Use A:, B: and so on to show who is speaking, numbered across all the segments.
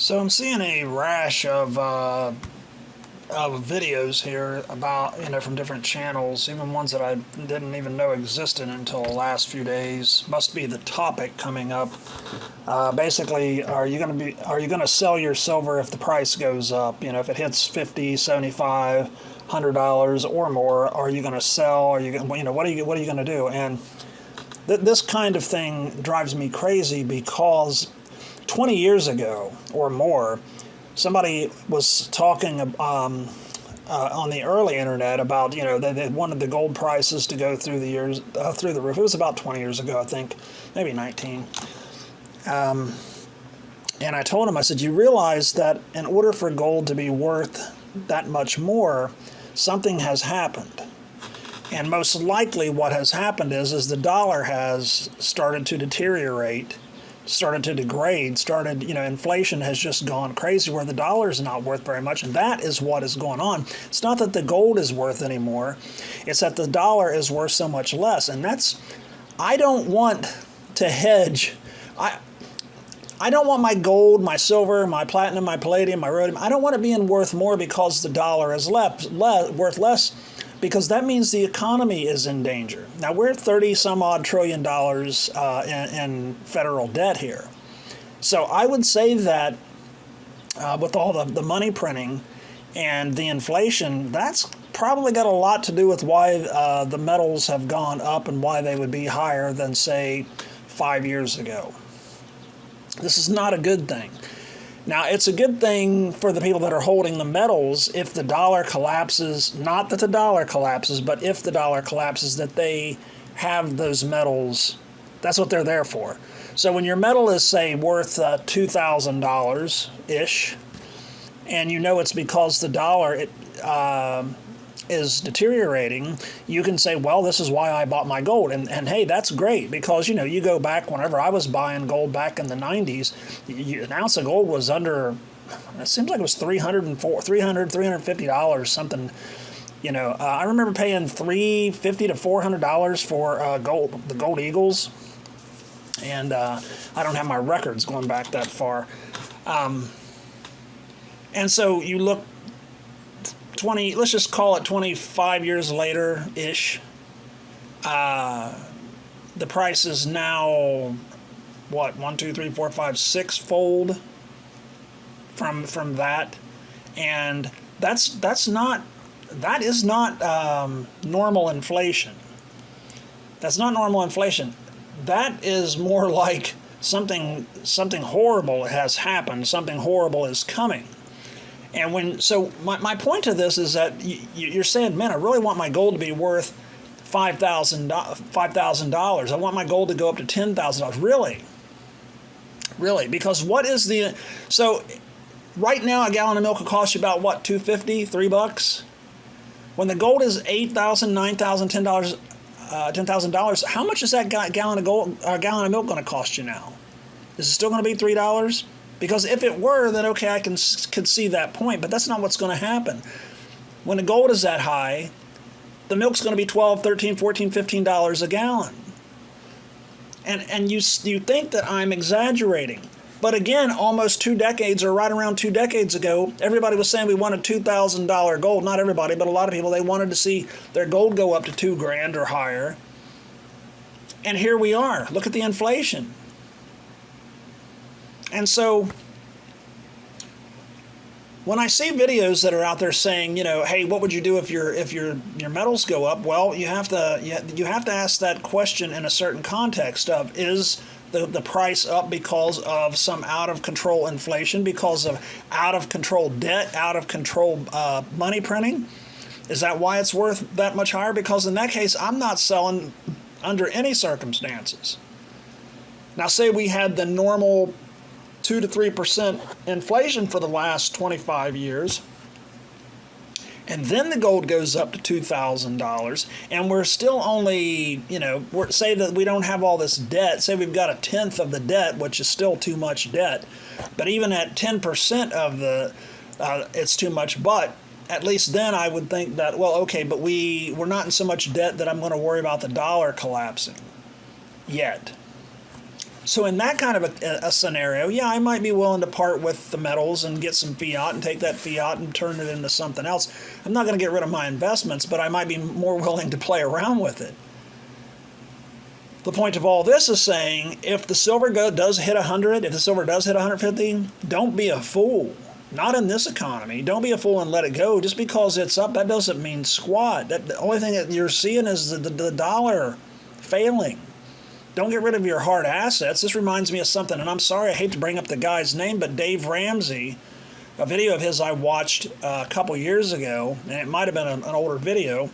A: So I'm seeing a rash of videos here about, from different channels, even ones that I didn't even know existed until the last few days. Must be the topic coming up. Basically, are you going to sell your silver if the price goes up? If it hits 50, 75, $100 or more, are you going to sell? Are you what are you going to do? And this kind of thing drives me crazy because 20 years ago or more, somebody was talking on the early internet about, they wanted the gold prices to go through the years, through the roof. It was about 20 years ago, I think, maybe 19. And I told him, I said, you realize that in order for gold to be worth that much more, something has happened. And most likely what has happened is the dollar has started to deteriorate, started to degrade, inflation has just gone crazy where the dollar is not worth very much. And that is what is going on. It's not that the gold is worth anymore. It's that the dollar is worth so much less. And I don't want to hedge. I don't want my gold, my silver, my platinum, my palladium, my rhodium. I don't want it being worth more because the dollar is worth less, because that means the economy is in danger. Now, we're at 30 some odd trillion dollars in federal debt here. So I would say that with all the money printing and the inflation, that's probably got a lot to do with why the metals have gone up and why they would be higher than, say, 5 years ago. This is not a good thing. Now, it's a good thing for the people that are holding the metals if the dollar collapses, not that the dollar collapses, but if the dollar collapses, that they have those metals. That's what they're there for. So when your metal is, say, worth $2,000-ish, and it's because the dollar is deteriorating, you can say, well, this is why I bought my gold. And hey, that's great, because, you go back whenever I was buying gold back in the 90s, an ounce of gold was under, it seems like it was $350, something. I remember paying $350 to $400 for the Gold Eagles. And I don't have my records going back that far. And so you look 20, let's just call it 25 years later-ish, the price is now, what, 1, 2, 3, 4, 5, 6-fold from that. And that is not normal inflation. That's not normal inflation. That is more like something horrible has happened, something horrible is coming. And so my point to this is that you're saying, man, I really want my gold to be worth $5,000. I want my gold to go up to $10,000. Really? Because so right now a gallon of milk will cost you about what, $2.50, $3? When the gold is $8,000, $9,000, $10,000, how much is that gallon of milk going to cost you now? Is it still going to be $3? Because if it were, then okay, I could see that point, but that's not what's going to happen. When the gold is that high, the milk's going to be $12, $13, $14, $15 a gallon. And you think that I'm exaggerating. But again, almost 2 decades, or right around 2 decades ago, everybody was saying we wanted $2,000 gold. Not everybody, but a lot of people, they wanted to see their gold go up to $2,000 or higher. And here we are. Look at the inflation. And so when I see videos that are out there saying, hey, what would you do if your metals go up? Well, you have to ask that question in a certain context of, is the price up because of some out of control inflation, because of out of control debt, out of control money printing? Is that why it's worth that much higher? Because in that case, I'm not selling under any circumstances. Now, say we had the normal 2 to 3% inflation for the last 25 years, and then the gold goes up to $2,000, and we're still only, say that we don't have all this debt, say we've got 1/10 of the debt, which is still too much debt, but even at 10% of it's too much, but at least then I would think that, well, okay, but we're not in so much debt that I'm going to worry about the dollar collapsing yet. So in that kind of a scenario, yeah, I might be willing to part with the metals and get some fiat and take that fiat and turn it into something else. I'm not going to get rid of my investments, but I might be more willing to play around with it. The point of all this is saying, if the silver does hit 100, if the silver does hit 150, don't be a fool. Not in this economy. Don't be a fool and let it go. Just because it's up, that doesn't mean squat. The only thing that you're seeing is the dollar failing. Don't get rid of your hard assets. This reminds me of something, and I'm sorry, I hate to bring up the guy's name, but Dave Ramsey, a video of his I watched a couple years ago, and it might have been an older video.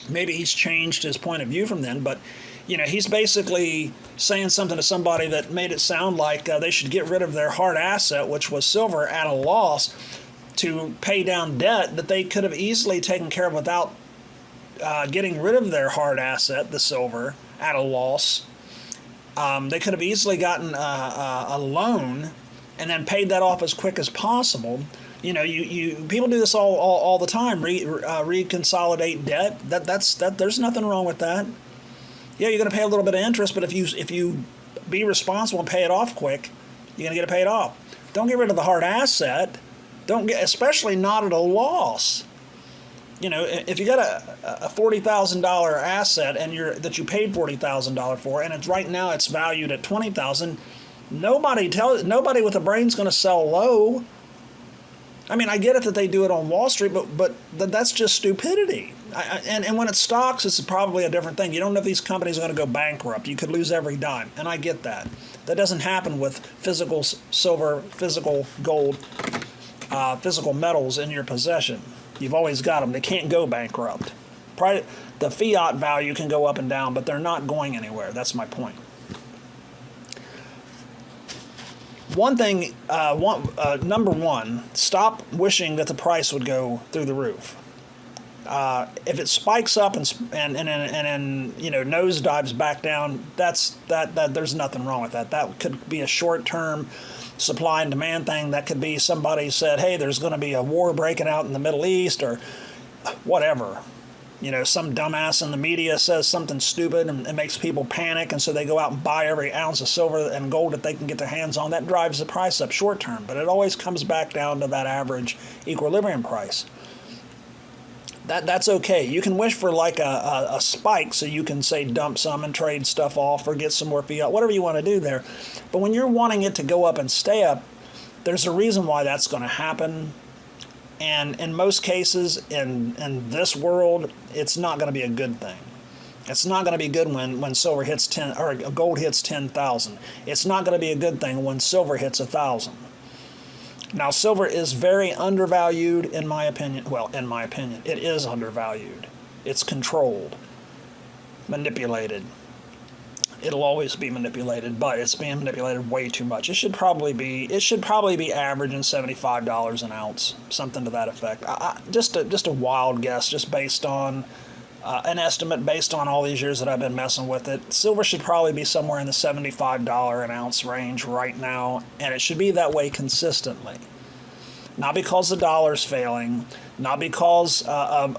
A: Maybe he's changed his point of view from then, but he's basically saying something to somebody that made it sound like they should get rid of their hard asset, which was silver, at a loss to pay down debt that they could have easily taken care of without getting rid of their hard asset, the silver, at a loss. They could have easily gotten a loan and then paid that off as quick as possible. People do this all the time. Reconsolidate debt. There's nothing wrong with that. Yeah, you're going to pay a little bit of interest, but if you be responsible and pay it off quick, you're going to get it paid off. Don't get rid of the hard asset. Especially not at a loss. If you got a $40,000 asset that you paid $40,000 for, and right now it's valued at $20,000, nobody with a brain's going to sell low. I mean, I get it that they do it on Wall Street, but that's just stupidity. And when it's stocks, it's probably a different thing. You don't know if these companies are going to go bankrupt. You could lose every dime, and I get that. That doesn't happen with physical silver, physical gold, physical metals in your possession. You've always got them. They can't go bankrupt. The fiat value can go up and down, but they're not going anywhere. That's my point. One thing, number one, stop wishing that the price would go through the roof. If it spikes up and nosedives back down, there's nothing wrong with that. That could be a short-term supply and demand thing. That could be somebody said, hey, there's going to be a war breaking out in the Middle East or whatever. Some dumbass in the media says something stupid and it makes people panic, and so they go out and buy every ounce of silver and gold that they can get their hands on. That drives the price up short term, but it always comes back down to that average equilibrium price. That's okay. You can wish for like a spike so you can, say, dump some and trade stuff off or get some more fiat, whatever you want to do there. But when you're wanting it to go up and stay up, there's a reason why that's going to happen. And in most cases, in this world, it's not going to be a good thing. It's not going to be good when silver hits 10 or gold hits 10,000. It's not going to be a good thing when silver hits 1,000. Now, silver is very undervalued, in my opinion. Well, in my opinion, it is undervalued. It's controlled, manipulated. It'll always be manipulated, but it's being manipulated way too much. It should probably be averaging $75 an ounce, something to that effect. Just a wild guess, just based on an estimate based on all these years that I've been messing with it. Silver should probably be somewhere in the $75 an ounce range right now, and it should be that way consistently. Not because the dollar's failing, not because of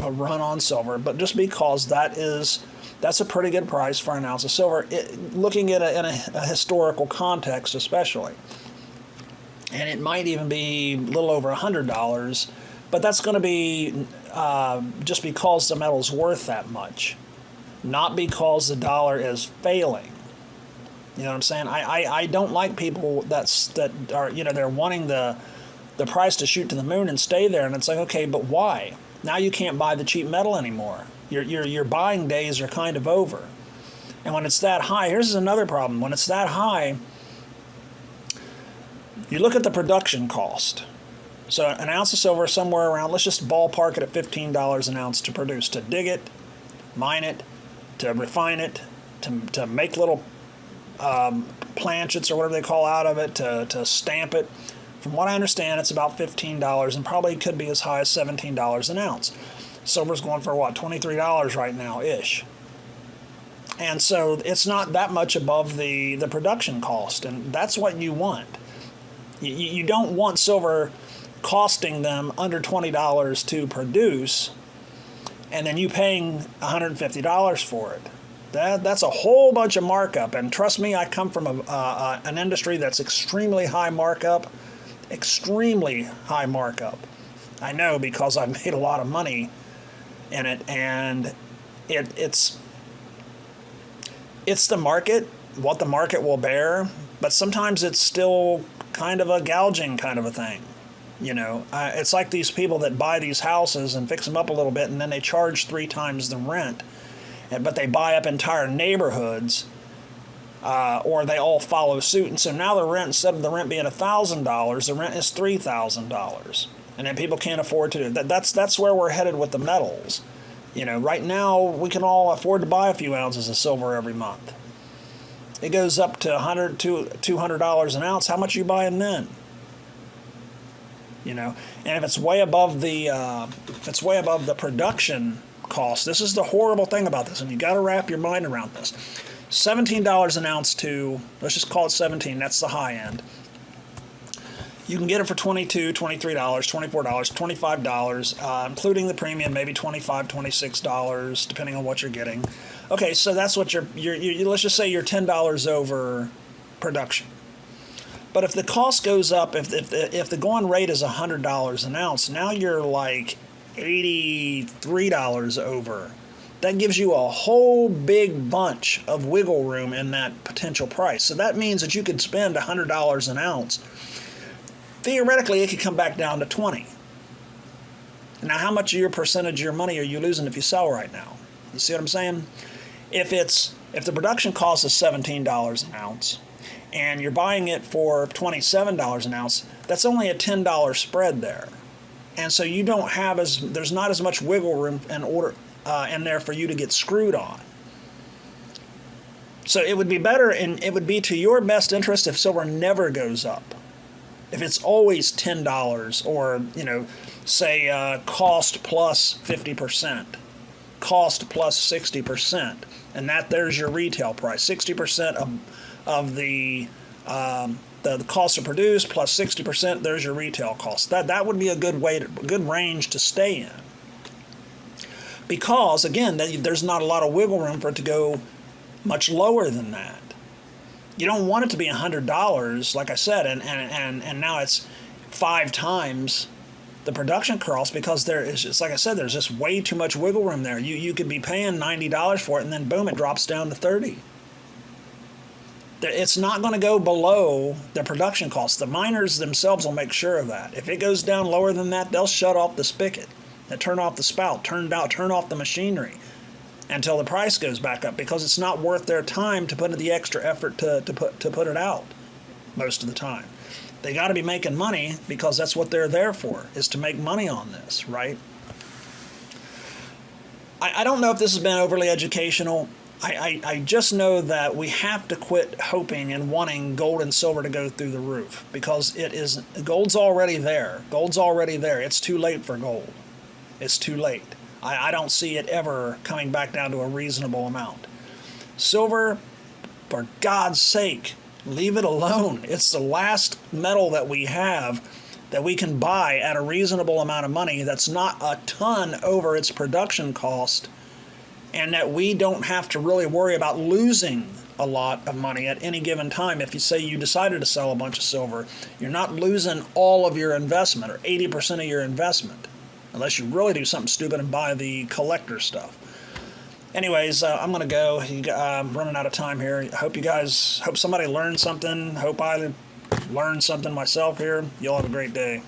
A: a run on silver, but just because that's a pretty good price for an ounce of silver, looking at in a historical context especially. And it might even be a little over $100, but that's going to be just because the metal's worth that much, not because the dollar is failing. You know what I'm saying? I don't like people that are, they're wanting the price to shoot to the moon and stay there, and it's like, okay, but why? Now you can't buy the cheap metal anymore. Your buying days are kind of over. And when it's that high, here's another problem. When it's that high, you look at the production cost. So an ounce of silver is somewhere around, let's just ballpark it at $15 an ounce to produce, to dig it, mine it, to refine it, to make little planchets or whatever they call out of it, to stamp it. From what I understand, it's about $15 and probably could be as high as $17 an ounce. Silver's going for, what, $23 right now-ish. And so it's not that much above the production cost, and that's what you want. You don't want silver costing them under $20 to produce, and then you paying $150 for it. That's a whole bunch of markup. And trust me, I come from an industry that's extremely high markup, extremely high markup. I know because I've made a lot of money in it, and it's the market, what the market will bear, but sometimes it's still kind of a gouging kind of a thing. You know, it's like these people that buy these houses and fix them up a little bit, and then they charge 3 times the rent, but they buy up entire neighborhoods, or they all follow suit, and so now the rent, instead of the rent being $1,000, the rent is $3,000, and then people can't afford to do that. That's where we're headed with the metals. You know, right now we can all afford to buy a few ounces of silver every month. It goes up to $100 to $200 an ounce. How much are you buying then? You know, and if it's way above the production cost, this is the horrible thing about this, and you got to wrap your mind around this. $17 an ounce to, let's just call it 17. That's the high end. You can get it for $22, $23, $24, $25, including the premium, maybe $25, $26, depending on what you're getting. Okay, so that's what you're let's just say you're $10 over production. But if the cost goes up, if the going rate is $100 an ounce, now you're like $83 over. That gives you a whole big bunch of wiggle room in that potential price. So that means that you could spend $100 an ounce. Theoretically, it could come back down to 20. Now, how much of your percentage of your money are you losing if you sell right now? You see what I'm saying? If the production cost is $17 an ounce, and you're buying it for $27 an ounce, that's only a $10 spread there. And so you don't have there's not as much wiggle room in there for you to get screwed on. So it would be better, and it would be to your best interest if silver never goes up. If it's always $10, or, you know, say cost plus 50%, cost plus 60%, and there's your retail price. 60% of the cost to produce plus 60%, there's your retail cost. That would be a good range to stay in. Because again, there's not a lot of wiggle room for it to go much lower than that. You don't want it to be $100, like I said, and now it's 5 times the production cost, because it's like I said, there's just way too much wiggle room there. You could be paying $90 for it, and then boom, it drops down to 30. It's not going to go below the production cost. The miners themselves will make sure of that. If it goes down lower than that, they'll shut off the spigot, they'll turn off the spout, turn off the machinery until the price goes back up, because it's not worth their time to put in the extra effort to put it out most of the time. They got to be making money, because that's what they're there for, is to make money on this, right? I don't know if this has been overly educational. I just know that we have to quit hoping and wanting gold and silver to go through the roof, because gold's already there. Gold's already there. It's too late for gold. It's too late. I don't see it ever coming back down to a reasonable amount. Silver, for God's sake, leave it alone. It's the last metal that we have that we can buy at a reasonable amount of money that's not a ton over its production cost, and that we don't have to really worry about losing a lot of money at any given time. If you say you decided to sell a bunch of silver, you're not losing all of your investment, or 80% of your investment, unless you really do something stupid and buy the collector stuff. Anyways, I'm going to go. I'm running out of time here. Hope somebody learned something. Hope I learned something myself here. Y'all have a great day.